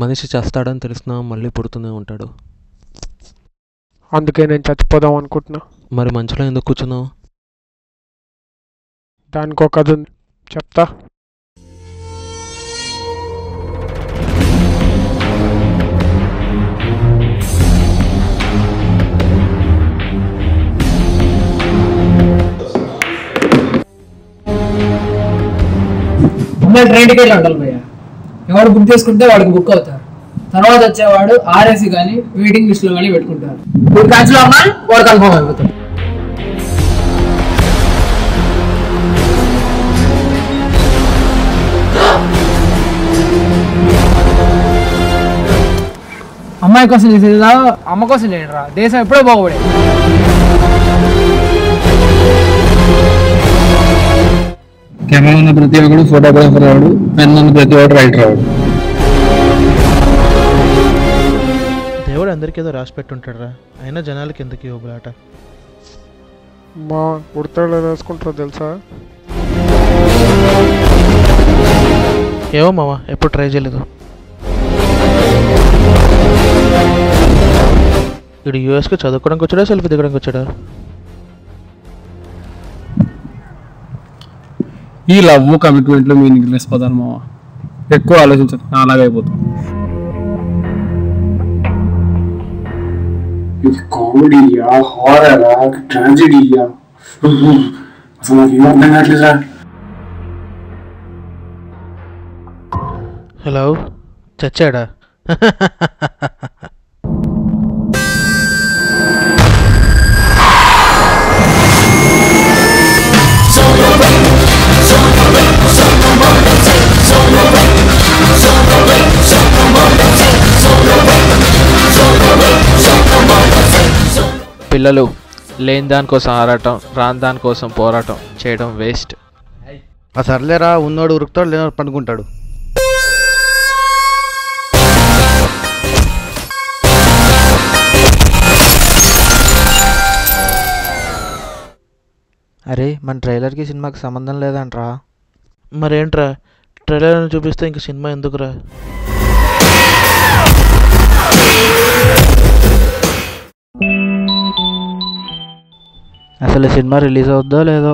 మనిషి చేస్తాడని తెలిసినా మళ్ళీ పుడుతూనే ఉంటాడు. అందుకే నేను చచ్చిపోదాం అనుకుంటున్నా. మరి మంచులో ఎందుకు కూర్చున్నావు? దానికి ఒక కథ ఉంది, చెప్తా. ట్రైన్కి వెళ్ళి ఉండాలి భయ్య. ఎవరు బుక్ చేసుకుంటే వాడికి బుక్ అవుతారు. తర్వాత వచ్చేవాడు ఆర్ఎసి కానీ వెయిటింగ్ లిస్ట్ లో కానీ పెట్టుకుంటారు. ఇప్పుడు క్యాన్సిల్ అన్నా వాడు కన్ఫర్మ్ అయిపోతాడు. అమ్మాయి కోసం చేసేదా అమ్మ కోసం చేయరా, దేశం ఎప్పుడో బాగుపడే. కెమెరా ఉన్న ప్రతి ఒక్కడు ఫోటోగ్రాఫర్ రావడు, పెన్ ఉన్న ప్రతి ఒక్కడు రైటర్ రావడు. దేవుడు అందరికీ ఏదో రాసి పెట్టుంటాడు. అయినా జనాలకి ఎందుకు ఇవ్వబలాట? మా ఉడతాడు రాసుకుంటారో తెలుసా? ఏమో మామ, ఎప్పుడు ట్రై చేయలేదు. ఇప్పుడు యూఎస్కి చదువుకోవడానికి వచ్చాడా, సెల్ఫీ దిగడానికి వచ్చాడా? ఈ లవ్ కమిట్మెంట్లో మీనింగ్ లెస్ పదాలు మామ. ఎక్కువ ఆలోచించదు, అలాగే అయిపోతుంది. ఇది కామెడీయా, హారరా, ట్రాజెడీయా? అసలు నాకు ఏం అర్థం కావట్లేదా? హలో, చచ్చాడా? పిల్లలు లేని దానికోసం ఆరాటం, రాని దానికోసం పోరాటం చేయడం వేస్ట్. ఆ సర్లేరా, ఉన్నోడు ఉరుకుతాడు, లేనోడు పండుకుంటాడు. అరే, మన ట్రైలర్కి సినిమాకి సంబంధం లేదంట్రా. మరేంట్రా, ట్రైలర్ చూపిస్తే ఇంక సినిమా ఎందుకురా? అసలు సినిమా రిలీజ్ అవుద్దో లేదో.